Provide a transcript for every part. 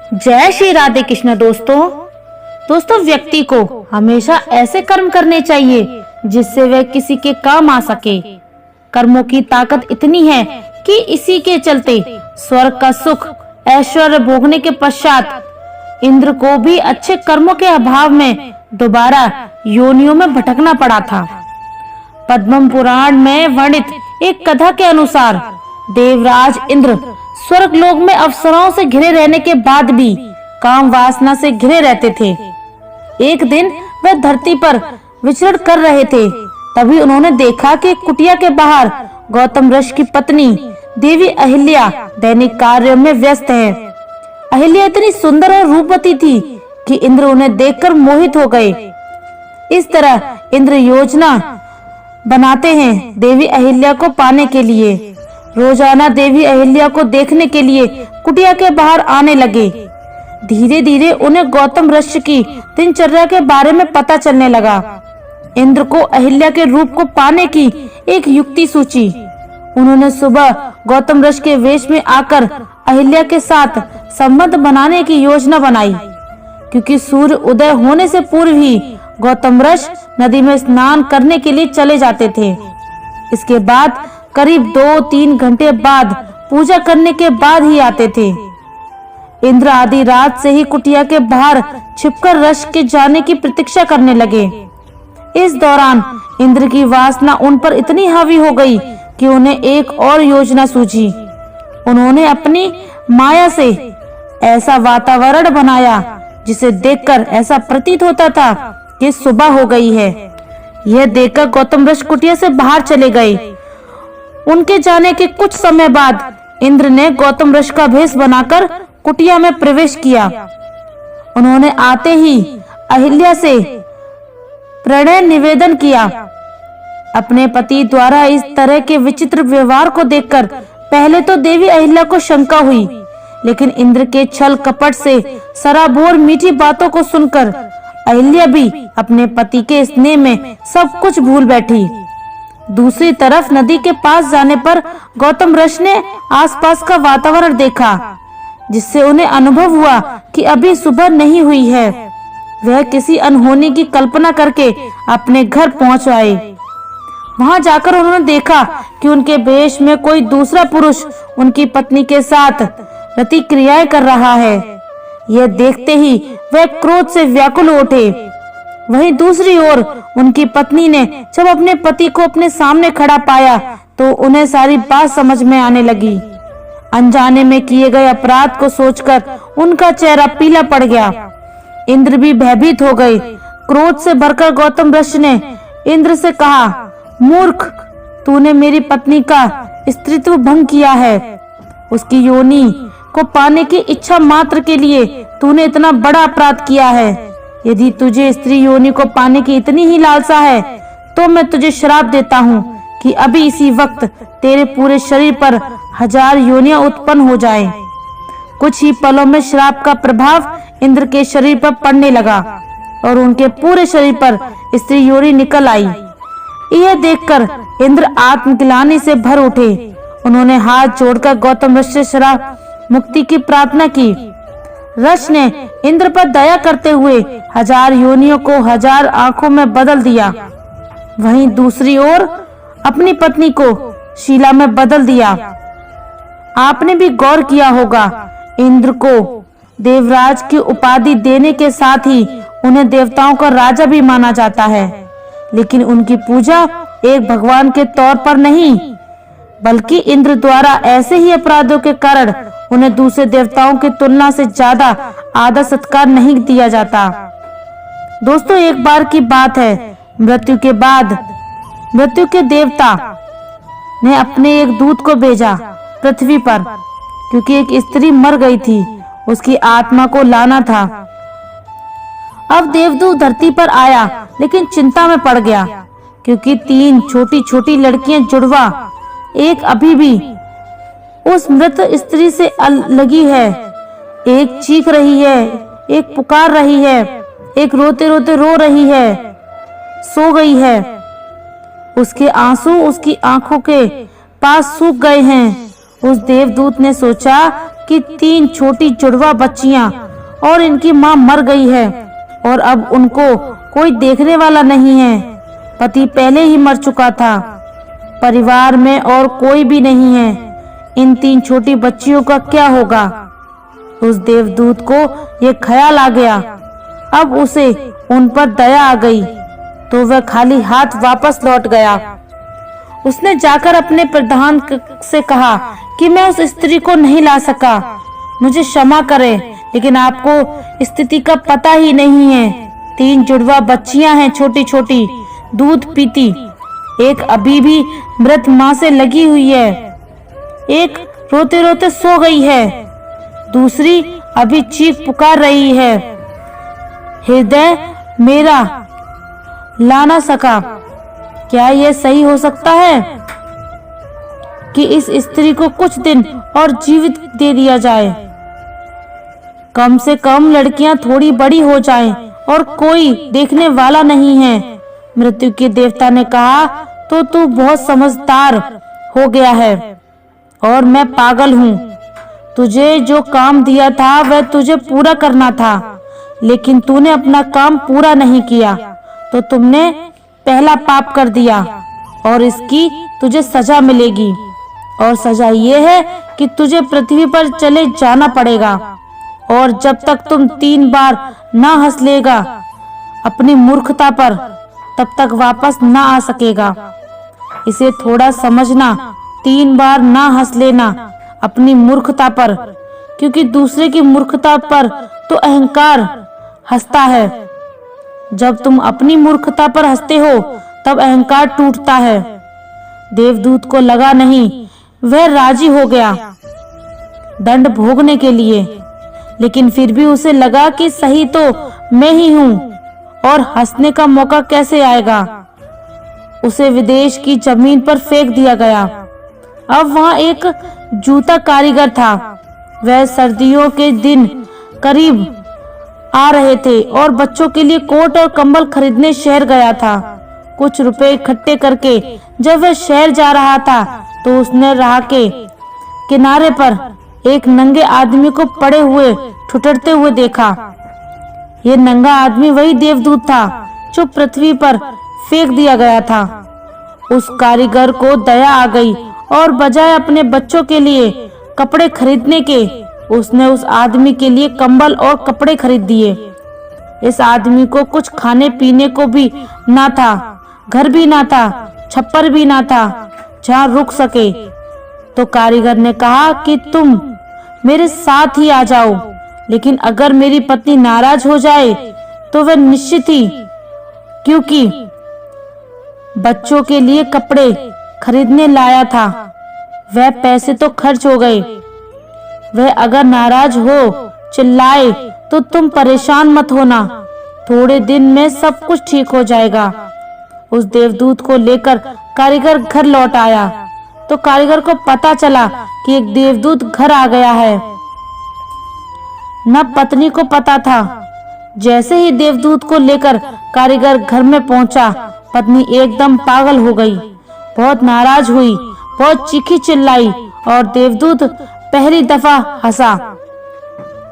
जय श्री राधे कृष्ण। दोस्तों व्यक्ति को हमेशा ऐसे कर्म करने चाहिए जिससे वह किसी के काम आ सके। कर्मों की ताकत इतनी है कि इसी के चलते स्वर्ग का सुख ऐश्वर्य भोगने के पश्चात इंद्र को भी अच्छे कर्मों के अभाव में दोबारा योनियों में भटकना पड़ा था। पद्म पुराण में वर्णित एक कथा के अनुसार देवराज इंद्र स्वर्ग लोक में अप्सराओं से घिरे रहने के बाद भी काम वासना से घिरे रहते थे। एक दिन वे धरती पर विचरण कर रहे थे, तभी उन्होंने देखा कि कुटिया के बाहर गौतम ऋषि की पत्नी देवी अहिल्या दैनिक कार्यों में व्यस्त है। अहिल्या इतनी सुंदर और रूपवती थी कि इंद्र उन्हें देखकर मोहित हो गए। इस तरह इंद्र योजना बनाते हैं देवी अहिल्या को पाने के लिए। रोजाना देवी अहिल्या को देखने के लिए कुटिया के बाहर आने लगे। धीरे धीरे उन्हें गौतम ऋषि की दिनचर्या के बारे में पता चलने लगा। इंद्र को अहिल्या के रूप को पाने की एक युक्ति सूझी। उन्होंने सुबह गौतम ऋषि के वेश में आकर अहिल्या के साथ संबंध बनाने की योजना बनाई, क्योंकि सूर्य उदय होने से पूर्व ही गौतम ऋषि नदी में स्नान करने के लिए चले जाते थे। इसके बाद करीब 2-3 घंटे बाद पूजा करने के बाद ही आते थे। इंद्र आधी रात से ही कुटिया के बाहर छिपकर ऋषि के जाने की प्रतीक्षा करने लगे। इस दौरान इंद्र की वासना उन पर इतनी हावी हो गई कि उन्हें एक और योजना सूझी। उन्होंने अपनी माया से ऐसा वातावरण बनाया जिसे देखकर ऐसा प्रतीत होता था कि सुबह हो गई है। यह देखकर गौतम ऋषि कुटिया से बाहर चले गए। उनके जाने के कुछ समय बाद इंद्र ने गौतम ऋषि का भेष बनाकर कुटिया में प्रवेश किया। उन्होंने आते ही अहिल्या से प्रणय निवेदन किया। अपने पति द्वारा इस तरह के विचित्र व्यवहार को देखकर पहले तो देवी अहिल्या को शंका हुई, लेकिन इंद्र के छल कपट से सराबोर मीठी बातों को सुनकर अहिल्या भी अपने पति के स्नेह में सब कुछ भूल बैठी। दूसरी तरफ नदी के पास जाने पर गौतम ऋषि ने आसपास का वातावरण देखा, जिससे उन्हें अनुभव हुआ कि अभी सुबह नहीं हुई है। वह किसी अनहोनी की कल्पना करके अपने घर पहुंच आए। वहां जाकर उन्होंने देखा कि उनके भेष में कोई दूसरा पुरुष उनकी पत्नी के साथ रति क्रियाएं कर रहा है। यह देखते ही वह क्रोध से व्याकुल उठे। वहीं दूसरी ओर उनकी पत्नी ने जब अपने पति को अपने सामने खड़ा पाया तो उन्हें सारी बात समझ में आने लगी। अनजाने में किए गए अपराध को सोचकर उनका चेहरा पीला पड़ गया। इंद्र भी भयभीत हो गए। क्रोध से भरकर गौतम ऋषि ने इंद्र से कहा, मूर्ख, तूने मेरी पत्नी का स्त्रीत्व भंग किया है। उसकी योनि को पाने की इच्छा मात्र के लिए तूने इतना बड़ा अपराध किया है। यदि तुझे स्त्री योनि को पाने की इतनी ही लालसा है तो मैं तुझे श्राप देता हूँ कि अभी इसी वक्त तेरे पूरे शरीर पर 1000 योनियां उत्पन्न हो जाएं। कुछ ही पलों में श्राप का प्रभाव इंद्र के शरीर पर पड़ने लगा और उनके पूरे शरीर पर स्त्री योनि निकल आई। यह देखकर इंद्र आत्मग्लानि से भर उठे। उन्होंने हाथ जोड़कर गौतम ऋषि से श्राप मुक्ति की प्रार्थना की। ऋषि ने इंद्र पर दया करते हुए 1000 योनियों को 1000 आंखों में बदल दिया। वहीं दूसरी ओर अपनी पत्नी को शीला में बदल दिया। आपने भी गौर किया होगा, इंद्र को देवराज की उपाधि देने के साथ ही उन्हें देवताओं का राजा भी माना जाता है, लेकिन उनकी पूजा एक भगवान के तौर पर नहीं, बल्कि इंद्र द्वारा ऐसे ही अपराधों के कारण उन्हें दूसरे देवताओं की तुलना से ज्यादा आदर सत्कार नहीं दिया जाता। दोस्तों, एक बार की बात है, मृत्यु के बाद मृत्यु के देवता ने अपने एक दूत को भेजा पृथ्वी पर, क्योंकि एक स्त्री मर गई थी, उसकी आत्मा को लाना था। अब देवदूत धरती पर आया, लेकिन चिंता में पड़ गया, क्योंकि 3 छोटी छोटी लड़कियां जुड़वा एक अभी भी उस मृत स्त्री से लगी है। एक चीख रही है, एक पुकार रही है, एक रोते रोते रो रही है, सो गई है। उसके आंसू उसकी आंखों के पास सूख गए हैं। उस देवदूत ने सोचा कि 3 छोटी जुड़वा बच्चियां और इनकी मां मर गई है और अब उनको कोई देखने वाला नहीं है। पति पहले ही मर चुका था। परिवार में और कोई भी नहीं है। इन 3 छोटी बच्चियों का क्या होगा? उस देवदूत को ये ख्याल आ गया। अब उसे उन पर दया आ गई तो वह खाली हाथ वापस लौट गया। उसने जाकर अपने प्रधान से कहा कि मैं उस स्त्री को नहीं ला सका, मुझे क्षमा करें, लेकिन आपको स्थिति का पता ही नहीं है। 3 जुड़वा बच्चियां हैं, छोटी छोटी, दूध पीती। एक अभी भी मृत मां से लगी हुई है, एक रोते रोते सो गई है, दूसरी अभी चीख पुकार रही है। हृदय मेरा ला ना सका। क्या यह सही हो सकता है कि इस स्त्री को कुछ दिन और जीवित दे दिया जाए? कम से कम लड़कियां थोड़ी बड़ी हो जाएं और कोई देखने वाला नहीं है। मृत्यु के देवता ने कहा, तो तू बहुत समझदार हो गया है और मैं पागल हूँ। तुझे जो काम दिया था वह तुझे पूरा करना था, लेकिन तूने अपना काम पूरा नहीं किया, तो तुमने पहला पाप कर दिया और इसकी तुझे सजा मिलेगी। और सजा ये है कि तुझे पृथ्वी पर चले जाना पड़ेगा और जब तक तुम 3 बार ना हंस लेगा अपनी मूर्खता पर, तब तक वापस ना आ सकेगा। इसे थोड़ा समझना। 3 बार ना हंस लेना अपनी मूर्खता पर, क्योंकि दूसरे की मूर्खता पर तो अहंकार हंसता है। जब तुम अपनी मूर्खता पर हंसते हो तब अहंकार टूटता है। देवदूत को लगा नहीं, वह राजी हो गया दंड भोगने के लिए, लेकिन फिर भी उसे लगा कि सही तो मैं ही हूँ और हंसने का मौका कैसे आएगा। उसे विदेश की जमीन पर फेंक दिया गया। अब वहाँ एक जूता कारीगर था। वह सर्दियों के दिन करीब आ रहे थे और बच्चों के लिए कोट और कंबल खरीदने शहर गया था। कुछ रुपए इकट्ठे करके जब वह शहर जा रहा था तो उसने राह के किनारे पर एक नंगे आदमी को पड़े हुए ठुठरते हुए देखा। ये नंगा आदमी वही देवदूत था जो पृथ्वी पर फेंक दिया गया था। उस कारीगर को दया आ गई और बजाय अपने बच्चों के लिए कपड़े खरीदने के, उसने उस आदमी के लिए कंबल और कपड़े खरीद दिए। इस आदमी को कुछ खाने पीने को भी ना था, घर भी ना था, छप्पर भी ना था जहाँ रुक सके। तो कारीगर ने कहा कि तुम मेरे साथ ही आ जाओ, लेकिन अगर मेरी पत्नी नाराज हो जाए तो वह निश्चित ही, क्योंकि बच्चों के लिए कपड़े खरीदने लाया था, वह पैसे तो खर्च हो गए। वह अगर नाराज हो, चिल्लाए, तो तुम परेशान मत होना, थोड़े दिन में सब कुछ ठीक हो जाएगा। उस देवदूत को लेकर कारीगर घर लौट आया तो कारीगर को पता चला कि एक देवदूत घर आ गया है। न पत्नी को पता था। जैसे ही देवदूत को लेकर कारीगर घर में पहुंचा, पत्नी एकदम पागल हो गई, बहुत नाराज हुई, बहुत चीखी चिल्लाई और देवदूत पहली दफा हंसा।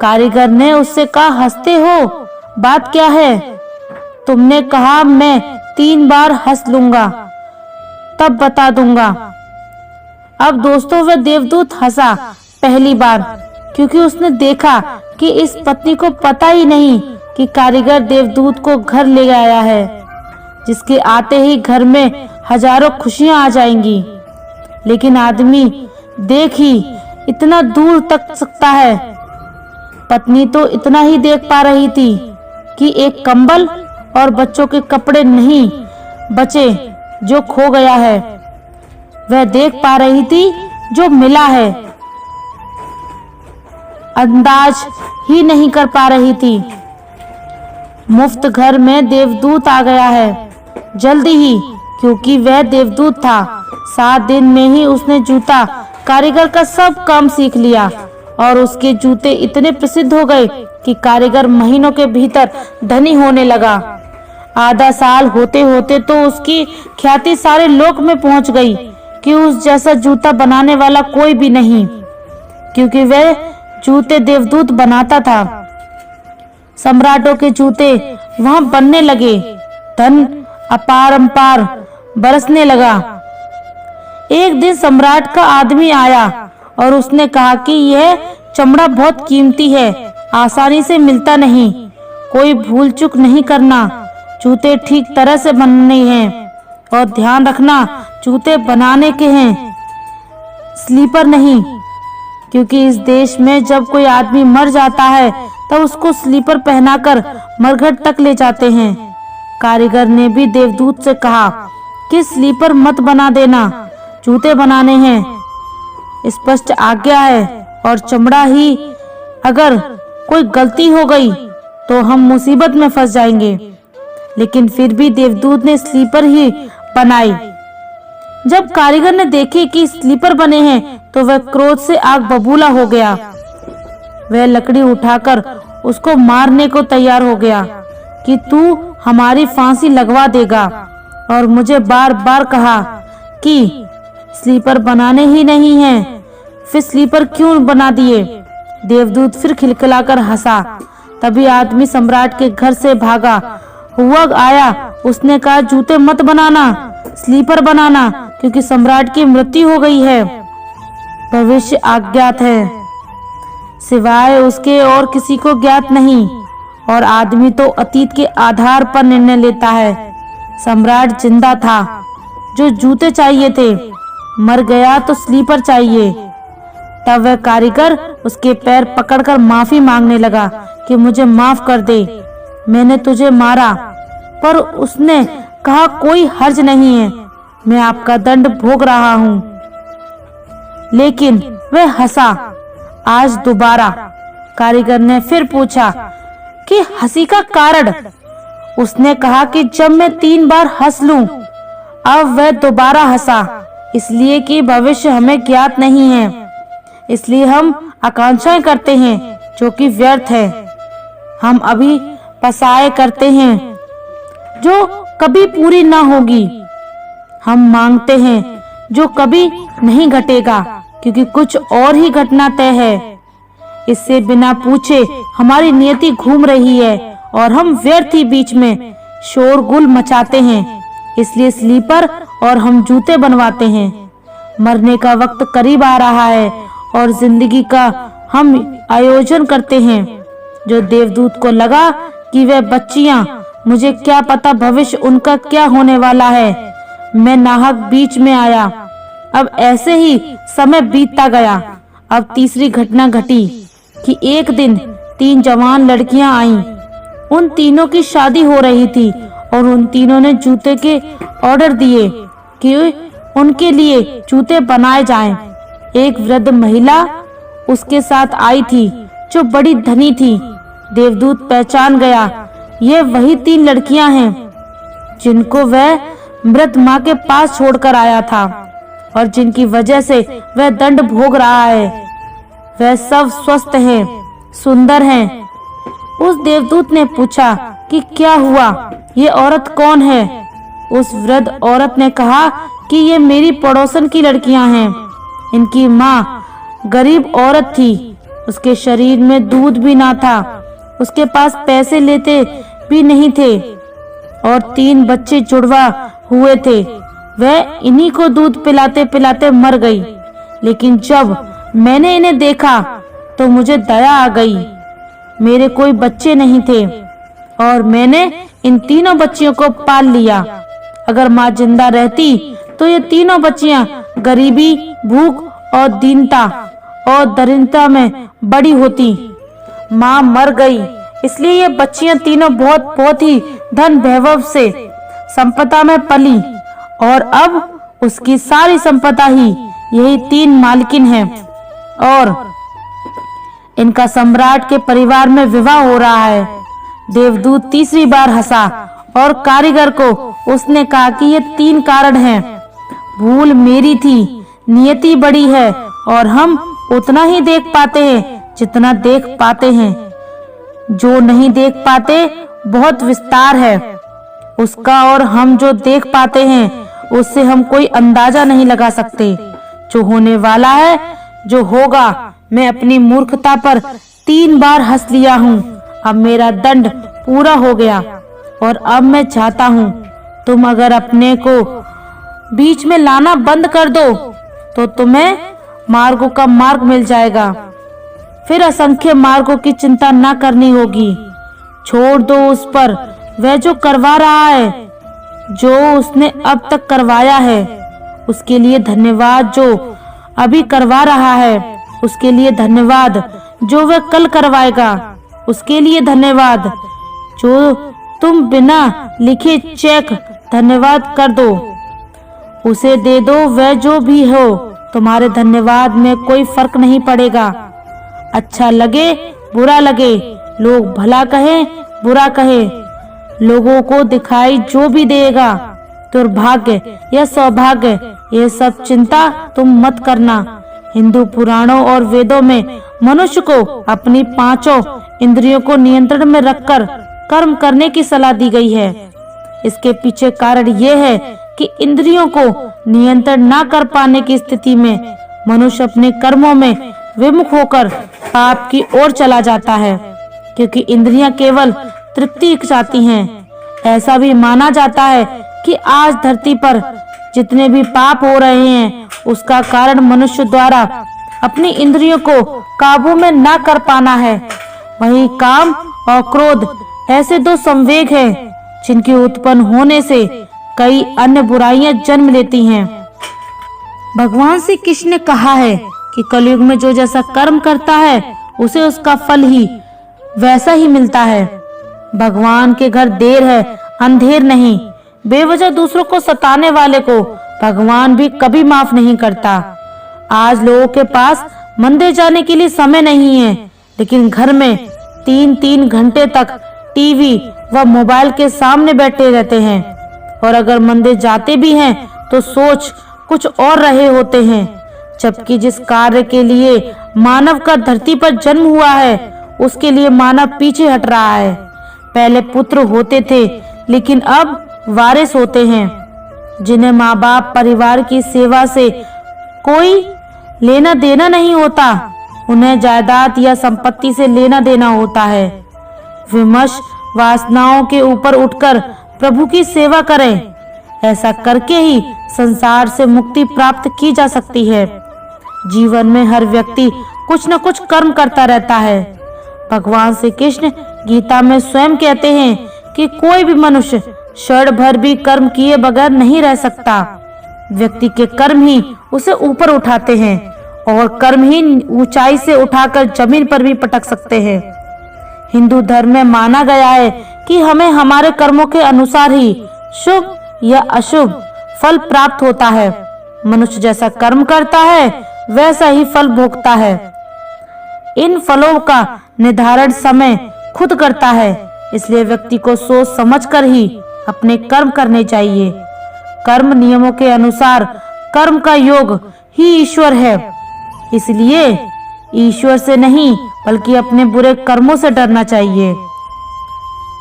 कारीगर ने उससे कहा, हंसते हो, बात क्या है? तुमने कहा मैं 3 बार हंस लूंगा, तब बता दूंगा। अब दोस्तों वह देवदूत हंसा पहली बार, क्योंकि उसने देखा कि इस पत्नी को पता ही नहीं कि कारीगर देवदूत को घर ले आया है, जिसके आते ही घर में हजारों खुशियां आ जाएंगी। लेकिन आदमी देख ही इतना दूर तक सकता है। पत्नी तो इतना ही देख पा रही थी कि एक कंबल और बच्चों के कपड़े नहीं बचे जो खो गया है। वह देख पा रही थी जो मिला है, अंदाज ही नहीं कर पा रही थी। मुफ्त घर में देवदूत आ गया है, जल्दी ही, क्योंकि वह देवदूत था। 7 दिन में ही उसने जूता कारीगर का सब काम सीख लिया और उसके जूते इतने प्रसिद्ध हो गए कि कारीगर महीनों के भीतर धनी होने लगा। आधा साल होते होते तो उसकी ख्याति सारे लोक में पहुंच गई कि उस जैसा जूता बनाने वाला कोई भी नहीं, क्योंकि वह जूते देवदूत बनाता था। सम्राटों के जूते वहां बनने लगे। धन अपारंपार बरसने लगा। एक दिन सम्राट का आदमी आया और उसने कहा कि यह चमड़ा बहुत कीमती है, आसानी से मिलता नहीं, कोई भूल चूक नहीं करना, जूते ठीक तरह से बनने हैं और ध्यान रखना जूते बनाने के हैं, स्लीपर नहीं, क्योंकि इस देश में जब कोई आदमी मर जाता है तब उसको स्लीपर पहनाकर मरघट तक ले जाते हैं। कारीगर ने भी देवदूत से कहा कि स्लीपर मत बना देना, जूते बनाने हैं, स्पष्ट आज्ञा है, और चमड़ा ही अगर कोई गलती हो गई तो हम मुसीबत में फंस जाएंगे। लेकिन फिर भी देवदूत ने स्लीपर ही बनाई। जब कारीगर ने देखे कि स्लीपर बने हैं तो वह क्रोध से आग बबूला हो गया। वह लकड़ी उठाकर उसको मारने को तैयार हो गया कि तू हमारी फांसी लगवा देगा, और मुझे बार बार कहा कि स्लीपर बनाने ही नहीं है, फिर स्लीपर क्यों बना दिए। देवदूत फिर खिलखिलाकर हंसा। तभी आदमी सम्राट के घर से भागा हुआ आया। उसने कहा, जूते मत बनाना, स्लीपर बनाना, क्योंकि सम्राट की मृत्यु हो गई है। भविष्य अज्ञात है, सिवाय उसके और किसी को ज्ञात नहीं, और आदमी तो अतीत के आधार पर निर्णय लेता है। सम्राट जिंदा था, जो जूते चाहिए थे, मर गया तो स्लीपर चाहिए। तब वह कारीगर उसके पैर पकड़कर माफी मांगने लगा कि मुझे माफ कर दे, मैंने तुझे मारा। पर उसने कहा, कोई हर्ज नहीं है, मैं आपका दंड भोग रहा हूँ। लेकिन वह हंसा। आज दोबारा कारीगर ने फिर पूछा कि हंसी का कारण। उसने कहा कि जब मैं 3 बार हंस लूं। अब वह दोबारा हंसा, इसलिए कि भविष्य हमें ज्ञात नहीं है, इसलिए हम आकांक्षाएं करते हैं जो कि व्यर्थ है। हम अभी पसाए करते हैं जो कभी पूरी ना होगी। हम मांगते हैं जो कभी नहीं घटेगा, क्योंकि कुछ और ही घटना तय है। इससे बिना पूछे हमारी नियति घूम रही है और हम व्यर्थ ही बीच में शोरगुल मचाते हैं। इसलिए स्लीपर और हम जूते बनवाते हैं। मरने का वक्त करीब आ रहा है और जिंदगी का हम आयोजन करते हैं। जो देवदूत को लगा कि वह बच्चियां, मुझे क्या पता भविष्य उनका क्या होने वाला है, मैं नाहक बीच में आया। अब ऐसे ही समय बीतता गया। अब तीसरी घटना घटी कि एक दिन 3 जवान लड़कियां आईं। उन तीनों की शादी हो रही थी और उन तीनों ने जूते के ऑर्डर दिए कि उनके लिए जूते बनाए जाएं। एक वृद्ध महिला उसके साथ आई थी जो बड़ी धनी थी। देवदूत पहचान गया, ये वही 3 लड़कियां हैं जिनको वह मृत माँ के पास छोड़कर आया था और जिनकी वजह से वह दंड भोग रहा है। वह सब स्वस्थ हैं, सुंदर हैं। उस देवदूत ने पूछा कि क्या हुआ, ये औरत कौन है। उस वृद्ध औरत ने कहा कि ये मेरी पड़ोसन की लड़कियां हैं। इनकी माँ गरीब औरत थी, उसके शरीर में दूध भी ना था, उसके पास पैसे लेते भी नहीं थे और 3 बच्चे जुड़वा हुए थे। वह इन्हीं को दूध पिलाते पिलाते मर गई। लेकिन जब मैंने इन्हें देखा तो मुझे दया आ गई। मेरे कोई बच्चे नहीं थे और मैंने इन तीनों बच्चियों को पाल लिया। अगर माँ जिंदा रहती तो ये तीनों बच्चियां गरीबी, भूख और दीनता और दरिद्रता में बड़ी होती। माँ मर गई, इसलिए ये बच्चियां तीनों बहुत ही धन वैभव से संपदा में पली और अब उसकी सारी संपदा ही यही 3 मालकिन हैं और इनका सम्राट के परिवार में विवाह हो रहा है। देवदूत तीसरी बार हंसा और कारीगर को उसने कहा कि ये 3 कारण हैं। भूल मेरी थी, नियति बड़ी है और हम उतना ही देख पाते हैं जितना देख पाते हैं। जो नहीं देख पाते बहुत विस्तार है उसका, और हम जो देख पाते हैं उससे हम कोई अंदाजा नहीं लगा सकते। जो होने वाला है, जो होगा, मैं अपनी मूर्खता पर 3 बार हंस लिया हूँ। अब मेरा दंड पूरा हो गया और अब मैं चाहता हूँ तुम अगर अपने को बीच में लाना बंद कर दो तो तुम्हें मार्गों का मार्ग मिल जाएगा। फिर असंख्य मार्गों की चिंता न करनी होगी। छोड़ दो उस पर वह जो करवा रहा है, जो उसने अब तक करवाया है उसके लिए धन्यवाद। जो अभी करवा रहा है उसके लिए धन्यवाद। जो वह कल करवाएगा उसके लिए धन्यवाद। जो तुम बिना लिखे चेक धन्यवाद कर दो, उसे दे दो। वह जो भी हो, तुम्हारे धन्यवाद में कोई फर्क नहीं पड़ेगा। अच्छा लगे बुरा लगे, लोग भला कहे बुरा कहे, लोगों को दिखाई जो भी देगा, दुर्भाग्य या सौभाग्य, ये सब चिंता तुम मत करना। हिंदू पुराणों और वेदों में मनुष्य को अपनी 5 इंद्रियों को नियंत्रण में रखकर कर्म करने की सलाह दी गई है। इसके पीछे कारण ये है कि इंद्रियों को नियंत्रण न कर पाने की स्थिति में मनुष्य अपने कर्मों में विमुख होकर पाप की ओर चला जाता है, क्योंकि इंद्रियां केवल तृप्ति चाहती हैं। ऐसा भी माना जाता है कि आज धरती पर जितने भी पाप हो रहे हैं उसका कारण मनुष्य द्वारा अपनी इंद्रियों को काबू में न कर पाना है। वहीं काम और क्रोध ऐसे 2 संवेग हैं जिनके उत्पन्न होने से कई अन्य बुराइयां जन्म लेती हैं। भगवान श्री कृष्ण ने कहा है कि कलयुग में जो जैसा कर्म करता है उसे उसका फल ही वैसा ही मिलता है। भगवान के घर देर है अंधेर नहीं। बेवजह दूसरों को सताने वाले को भगवान भी कभी माफ नहीं करता। आज लोगों के पास मंदिर जाने के लिए समय नहीं है, लेकिन घर में 3-3 घंटे तक टीवी व मोबाइल के सामने बैठे रहते हैं, और अगर मंदिर जाते भी हैं तो सोच कुछ और रहे होते हैं। जबकि जिस कार्य के लिए मानव का धरती पर जन्म हुआ है उसके लिए मानव पीछे हट रहा है। पहले पुत्र होते थे लेकिन अब वारिस होते हैं, जिन्हें माँ बाप परिवार की सेवा से कोई लेना देना नहीं होता। उन्हें जायदाद या संपत्ति से लेना देना होता है। विमर्श वासनाओं के ऊपर उठकर प्रभु की सेवा करें। ऐसा करके ही संसार से मुक्ति प्राप्त की जा सकती है। जीवन में हर व्यक्ति कुछ न कुछ कर्म करता रहता है। भगवान श्री कृष्ण गीता में स्वयं कहते हैं कि कोई भी मनुष्य क्षण भर भी कर्म किए बगैर नहीं रह सकता। व्यक्ति के कर्म ही उसे ऊपर उठाते हैं और कर्म ही ऊंचाई से उठाकर जमीन पर भी पटक सकते हैं। हिंदू धर्म में माना गया है कि हमें हमारे कर्मों के अनुसार ही शुभ या अशुभ फल प्राप्त होता है। मनुष्य जैसा कर्म करता है वैसा ही फल भोगता है। इन फलों का निर्धारण समय खुद करता है, इसलिए व्यक्ति को सोच समझकर ही अपने कर्म करने चाहिए। कर्म नियमों के अनुसार कर्म का योग ही ईश्वर है, इसलिए ईश्वर से नहीं बल्कि अपने बुरे कर्मों से डरना चाहिए,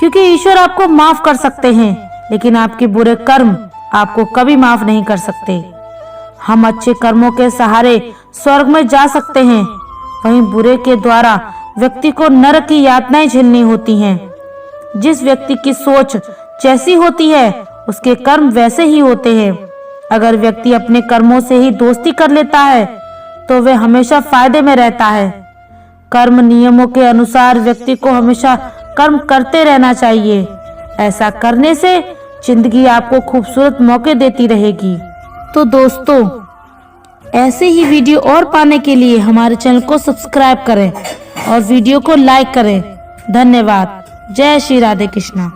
क्योंकि ईश्वर आपको माफ कर सकते हैं लेकिन आपके बुरे कर्म आपको कभी माफ नहीं कर सकते। हम अच्छे कर्मों के सहारे स्वर्ग में जा सकते हैं, वहीं बुरे के द्वारा व्यक्ति को नरक की यातनाएं झेलनी होती हैं। जिस व्यक्ति की सोच जैसी होती है उसके कर्म वैसे ही होते हैं। अगर व्यक्ति अपने कर्मों से ही दोस्ती कर लेता है तो वह हमेशा फायदे में रहता है। कर्म नियमों के अनुसार व्यक्ति को हमेशा कर्म करते रहना चाहिए। ऐसा करने से जिंदगी आपको खूबसूरत मौके देती रहेगी। तो दोस्तों, ऐसे ही वीडियो और पाने के लिए हमारे चैनल को सब्सक्राइब करें और वीडियो को लाइक करें। धन्यवाद। जय श्री राधे कृष्णा।